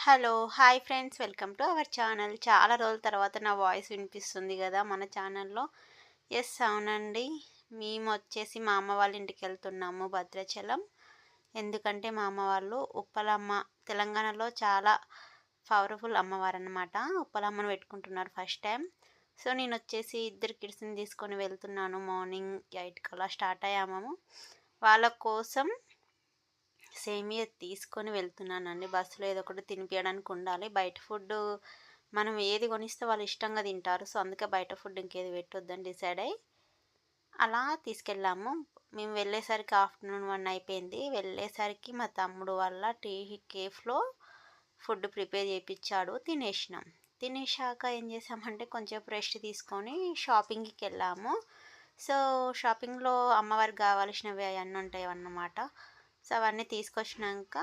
Hello! Hi friends. Welcome to our channel. చాలా రోజుల తర్వాత నా వాయిస్ వినిపిస్తుంది గదా మన ఛానల్‌లో. యెస్, అవునండి. మేమొచ్చేసి మా అమ్మ వాళ్ళ ఇంటికెళ్తున్నాము భద్రాచలం. ఎందుకంటే మా అమ్మ వాళ్ళు ఉప్పలమ్మ తెలంగాణలో చాలా పవర్‌ఫుల్ అమ్మవారనమాట. ఉప్పలమ్మను పెట్టుకుంటున్నారు ఫస్ట్ టైం. సో, నేనొచ్చేసి ఇద్దరు కిడ్స్‌ని తీసుకొని వెళ్తున్నాను. మార్నింగ్ 8 కల్లా స్టార్ట్ అయ్యాము. వాళ్ళ కోసం సేమియా తీసుకొని వెళ్తున్నానండి. బస్సులో ఏదో ఒకటి తినిపియడానికి ఉండాలి. బయట ఫుడ్డు మనం ఏది కొనిస్తే వాళ్ళు ఇష్టంగా తింటారు. సో, అందుకే బయట ఫుడ్ ఇంకేది పెట్టొద్దని డిసైడ్ అయ్యి అలా తీసుకెళ్ళాము. మేము వెళ్ళేసరికి ఆఫ్టర్‌నూన్ 1 అయిపోయింది. వెళ్ళేసరికి మా తమ్ముడు వాళ్ళ కేఫ్‌లో ఫుడ్ ప్రిపేర్ చేపిచ్చాడు. తినేసినాం. తినేశాక ఏం చేసామంటే కొంచెంసేపు రెస్ట్ తీసుకొని షాపింగ్‌కెళ్ళాము. సో, షాపింగ్‌లో అమ్మవారికి కావాల్సినవి అయన్నీ ఉంటాయన్నమాట. సో, అవన్నీ తీసుకొచ్చినంక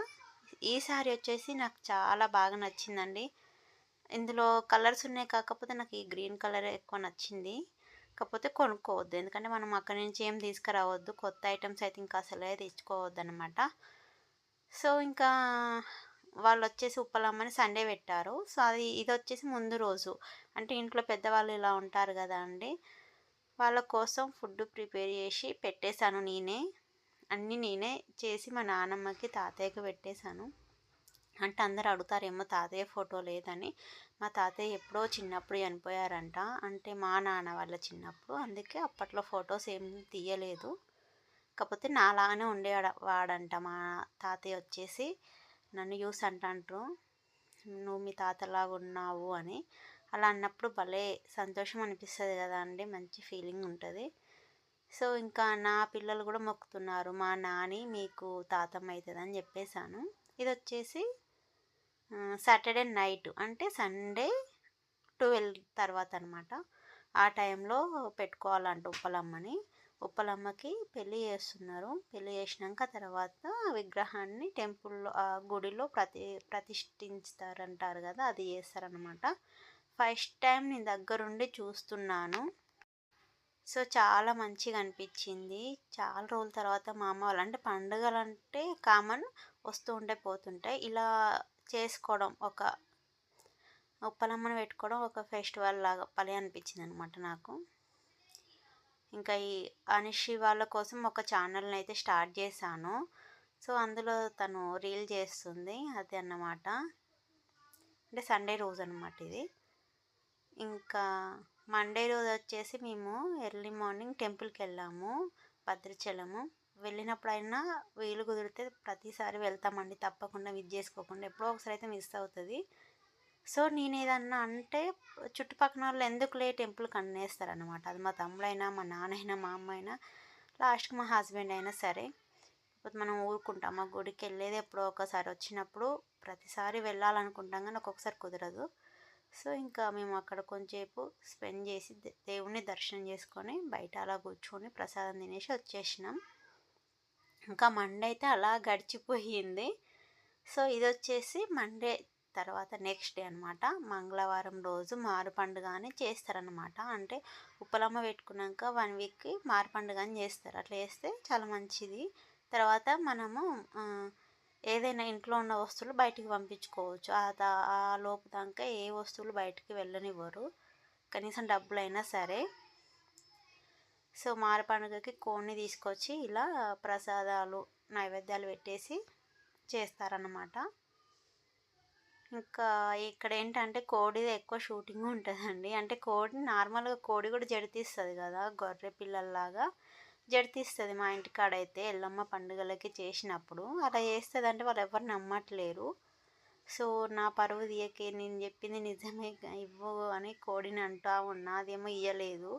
ఈ సారీ వచ్చేసి నాకు చాలా బాగా నచ్చిందండి. ఇందులో కలర్స్ ఉన్నాయి, కాకపోతే నాకు ఈ గ్రీన్ కలరే ఎక్కువ నచ్చింది. కాకపోతే కొనుక్కోవద్దు. ఎందుకంటే మనం అక్కడి నుంచి ఏం తీసుకురావద్దు. కొత్త ఐటెమ్స్ అయితే ఇంకా అసలే తెచ్చుకోవద్దనమాట. సో, ఇంకా వాళ్ళొచ్చేసి ఉప్పలమ్మని సండే పెట్టారు. సో, ఇదొచ్చేసి ముందు రోజు. అంటే ఇంట్లో పెద్దవాళ్ళు ఇలా ఉంటారు గదండీ! వాళ్ళ కోసం ఫుడ్ ప్రిపేర్ చేసి పెట్టేసాను నేనే. అన్నీ నేనే చేసి మా నానమ్మకి, తాతయ్యకి పెట్టేసాను. అంటే అందరూ అడుగుతారేమో తాతయ్య ఫోటో లేదని. మా తాతయ్య ఎప్పుడో చిన్నప్పుడు చనిపోయారంట. అంటే మా నాన్న వాళ్ళ చిన్నప్పుడు. అందుకే అప్పట్లో ఫోటోస్ ఏం తీయలేదు. కాకపోతే నాలాగానే వాడంట మా తాతయ్య వచ్చేసి. నన్ను చూసి అంటాండ్రు, "నువ్వు మీ తాతలాగా ఉన్నావు" అని. అలా అన్నప్పుడు భలే సంతోషం అనిపిస్తది గదండీ! మంచి ఫీలింగ్ ఉంటది. సో, ఇంకా నా పిల్లలు గూడా మొక్కుతున్నారు. మా నాని మీకు తాతమ్మ అయితదని జెప్పేసాను. ఇదొచ్చేసి సాటర్‌డే నైట్ అంటే సండే 12 తర్వాతనమాట. ఆ టైంలో పెట్టుకోవాలంట ఉప్పలమ్మని. ఉప్పలమ్మకి పెళ్లి చేస్తున్నారు. పెళ్లి చేసినంక తర్వాత విగ్రహాన్ని టెంపుల్‌లో గుడిలో ప్రతిష్ఠించుతారంటారు గదా! అది చేస్తారనమాట. ఫస్ట్ టైం నేను దగ్గరుండి చూస్తున్నాను. సో, చాలా మంచిగా అనిపిచ్చింది. చాలా రోజుల తర్వాత మా అమ్మ వాళ్ళు అంటే పండుగలంటే కామన్, వస్తూ ఉంటాయి, పోతుంటాయి. ఇలా చేసుకోవడం ఉప్పలమ్మని పెట్టుకోవడం ఒక ఫెస్టివల్ లాగా భలే అనిపించిందనమాట నాకు. ఇంకా ఈ అనుషి వాళ్ళ కోసం ఒక ఛానల్‌నయితే స్టార్ట్ చేశాను. సో, అందులో తను రీల్ చేస్తుంది. అది అన్నమాట. అంటే సండే రోజనమాట ఇది. ఇంకా మండే రోజొచ్చేసి మేము ఎర్లీ మార్నింగ్ టెంపుల్‌కెళ్ళాము భద్రాచలము. వెళ్ళినప్పుడైనా వీలు కుదిరితే ప్రతిసారి వెళ్తామండి తప్పకుండా, మిస్ చేసుకోకుండా. ఎప్పుడో ఒకసారి అయితే మిస్ అవుతది. సో, నేనేదన్నా అంటే చుట్టుపక్కనోళ్ళు ఎందుకులే టెంపుల్‌కి అనేస్తారనమాట. అది మా తమ్ముడైనా, మా నాన్నైనా, మా అమ్మ అయినా, లాస్ట్‌కి మా హస్బెండ్ అయినా సరే. కాకపోతే మనం ఊరుకుంటామా? గుడికెళ్ళేది ఎప్పుడో ఒకసారి వచ్చినప్పుడు ప్రతిసారి వెళ్ళాలనుకుంటాం గానీ ఒక్కొక్కసారి కుదరదు. సో, ఇంకా మేము అక్కడ కొంచేపు స్పెండ్ చేసి దేవుడిని దర్శనం చేసుకొని బయట అలా కూర్చొని ప్రసాదం తినేసి వచ్చేసినాం. ఇంకా మండే అయితే అలా గడిచిపోయింది. సో, ఇదొచ్చేసి మండే తర్వాత నెక్స్ట్ డే అనమాట. మంగళవారం రోజు మారుపండుగ అని చేస్తారనమాట. అంటే ఉప్పలమ్మ పెట్టుకున్నాక 1 వీక్‌కి మారుపండుగ అని చేస్తారు. అట్లా చేస్తే చాలా మంచిది. తర్వాత మనము ఏదైనా ఇంట్లో ఉన్న వస్తువులు బయటికి పంపించుకోవచ్చు. ఆ లోపు దాకా ఏ వస్తువులు బయటికి వెళ్ళనివ్వరు. కనీసం డబ్బులైనా సరే. సో, మారపండుగకి కోడిని తీసుకొచ్చి ఇలా ప్రసాదాలు, నైవేద్యాలు పెట్టేసి చేస్తారన్నమాట. ఇంకా ఇక్కడేంటంటే కోడిది ఎక్కువ షూటింగ్ ఉంటదండి. అంటే నార్మల్‌గా కోడి కూడా జడితిస్తది గదా! గొర్రె పిల్లల్లాగా జడితిస్తది మా ఇంటికాడైతే ఎల్లమ్మ పండుగలకి చేసినప్పుడు. అలా చేస్తదంటే వాళ్ళెవ్వరు నమ్మట్లేరు. సో, నా పరువు తీయకే, నేను చెప్పింది నిజమే ఇవ్వు అని కోడిని అంటా ఉన్నా. అదేమో ఇయ్యలేదు.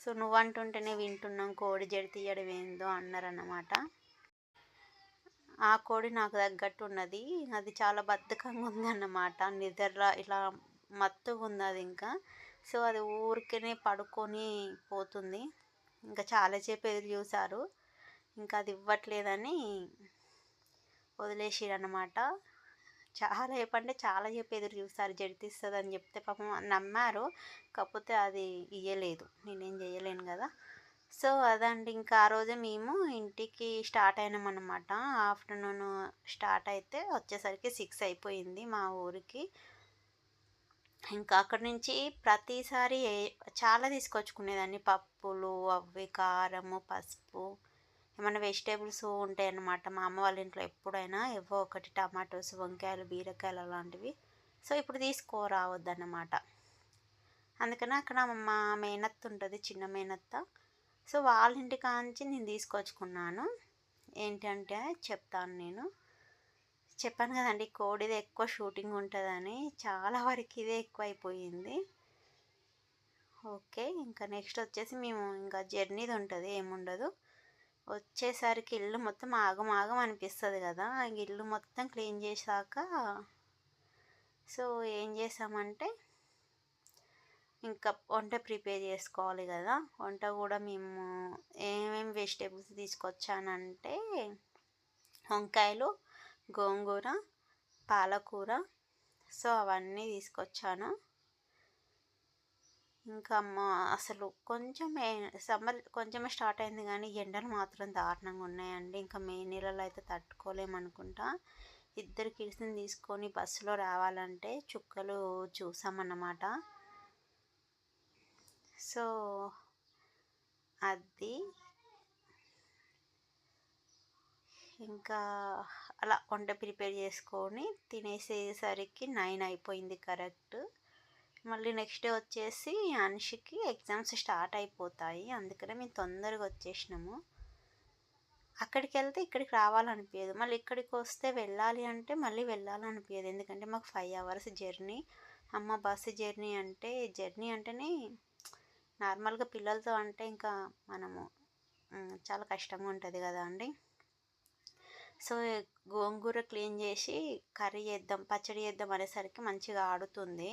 సో, నువ్వంటుంటేనే వింటున్నాం, కోడి జడి తీయడం ఏందో అన్నారన్నమాట. ఆ కోడి నాకు తగ్గట్టున్నది. అది చాలా బద్ధకంగా ఉందన్నమాట. నిద్రలో ఇట్లా మత్తుగుందదింకా. సో, అది ఊరికనే పడుకొని పోతుంది. ఇంకా చాలా సేపు ఎదురు చూసారు. ఇంకా అది ఇవ్వట్లేదని వదిలేసిరన్నమాట. చాలా సేపంటే చాలా సేపు ఎదురు చూసారు. జడితిస్తదని చెప్తే పాపం నమ్మారు. కాకపోతే అది ఇయ్యలేదు. నేనేం చేయలేను గదా! సో అదండి. ఇంకా ఆ రోజే మేము ఇంటికి స్టార్ట్ అయినామన్నమాట. ఆఫ్టర్‌నూన్ స్టార్ట్ అయితే వచ్చేసరికి 6 అయిపోయింది మా ఊరికి. ఇంకా అక్కడి నుంచి ప్రతిసారి చాలా తీసుకొచ్చుకునేదాన్ని. పప్పులు, అవి కారము, పసుపు, ఏమన్నా వెజిటబుల్స్ ఉంటాయన్నమాట. మా అమ్మ వాళ్ళ ఇంట్లో ఎప్పుడైనా ఏవో ఒకటి టమాటోస్, వంకాయలు, బీరకాయలు అలాంటివి. సో ఇప్పుడు తీసుకురావద్దన్నమాట. అందుకని అక్కడ మా మేనత్త ఉంటది, చిన్న మేనత్త. సో వాళ్ళ ఇంటి కాంచి నేను తీసుకొచ్చుకున్నాను. ఏంటంటే చెప్తాను నేను. చెప్పాను కదండీ కోడిది ఎక్కువ షూటింగ్ ఉంటదని. చాలా వరకు ఇదే ఎక్కువైపోయింది. ఓకే. ఇంకా నెక్స్ట్ వచ్చేసి మేము ఇంకా జర్నీది ఉంటది, ఏముండదు. వచ్చేసరికి ఇల్లు మొత్తం ఆగం ఆగం అనిపిస్తది కదా! ఇల్లు మొత్తం క్లీన్ చేశాక సో ఏం చేసామంటే ఇంకా వంట ప్రిపేర్ చేసుకోవాలి కదా! వంట కూడా మేము ఏమేమి వెజిటబుల్స్ తీసుకొచ్చానంటే వంకాయలు, గోంగూర, పాలకూర, సో అవన్నీ తీసుకొచ్చాను. ఇంకా అసలు కొంచెమే సమ్మర్ కొంచెమే స్టార్ట్ అయింది కానీ ఎండలు మాత్రం దారుణంగా ఉన్నాయండి. ఇంకా మే నెలలో అయితే తట్టుకోలేమనుకుంటా. 2 కిడ్స్‌ని తీసుకొని బస్సులో రావాలంటే చుక్కలు చూసామన్నమాట. సో అది ఇంకా అలా వంట ప్రిపేర్ చేసుకొని తినేసేసరికి 9 అయిపోయింది కరెక్ట్. మళ్ళీ నెక్స్ట్ డే వచ్చేసి అన్షికి ఎగ్జామ్స్ స్టార్ట్ అయిపోతాయి. అందుకనే మేము తొందరగా వచ్చేసినాము. అక్కడికెళ్తే ఇక్కడికి రావాలనిపియదు. మళ్ళీ ఇక్కడికి వస్తే వెళ్ళాలి అంటే మళ్ళీ వెళ్ళాలనిపియదు. ఎందుకంటే మాకు 5 అవర్స్ జర్నీ. బస్సు జర్నీ అంటేనే నార్మల్‌గా పిల్లలతో అంటే ఇంకా మనము చాలా కష్టంగా ఉంటది కదా అండి. సో గోంగూర క్లీన్ చేసి కర్రీ చేద్దాం, పచ్చడి చేద్దాం అనేసరికి మంచిగా ఆడుతుంది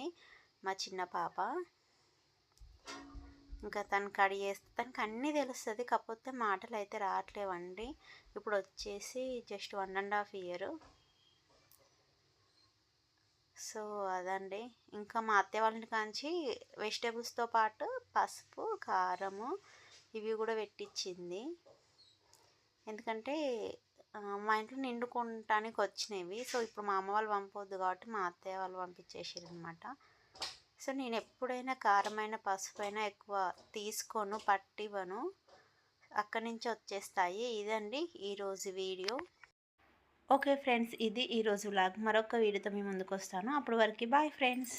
మా చిన్న పాప. ఇంకా తను కడిగేస్తే తనకు అన్నీ తెలుస్తుంది, కాకపోతే మాటలు అయితే రావట్లేవండి. ఇప్పుడు వచ్చేసి జస్ట్ 1.5 ఇయర్. సో అదండి. ఇంకా మా అత్తయ్య వాళ్ళ ఇంటి కాంచి వెజిటేబుల్స్తో పాటు పసుపు, కారము ఇవి కూడా పెట్టించింది. ఎందుకంటే మా ఇంట్లో నిండుకుంటానికి వచ్చినవి. సో ఇప్పుడు మా అమ్మ వాళ్ళు పంపొద్దు కాబట్టి మా అత్తయ్య వాళ్ళు పంపించేసారనమాట. సో నేను ఎప్పుడైనా కారమైన, పసుపైనా ఎక్కువ తీసుకోను, పట్టివ్వను. అక్కడి నుంచి వచ్చేస్తాయి. ఇదండి ఈరోజు వీడియో. ఓకే ఫ్రెండ్స్, ఇది ఈరోజు వ్లాగ్. మరొక వీడియోతో మీ ముందుకు వస్తాను. అప్పటి వరకు బాయ్ ఫ్రెండ్స్.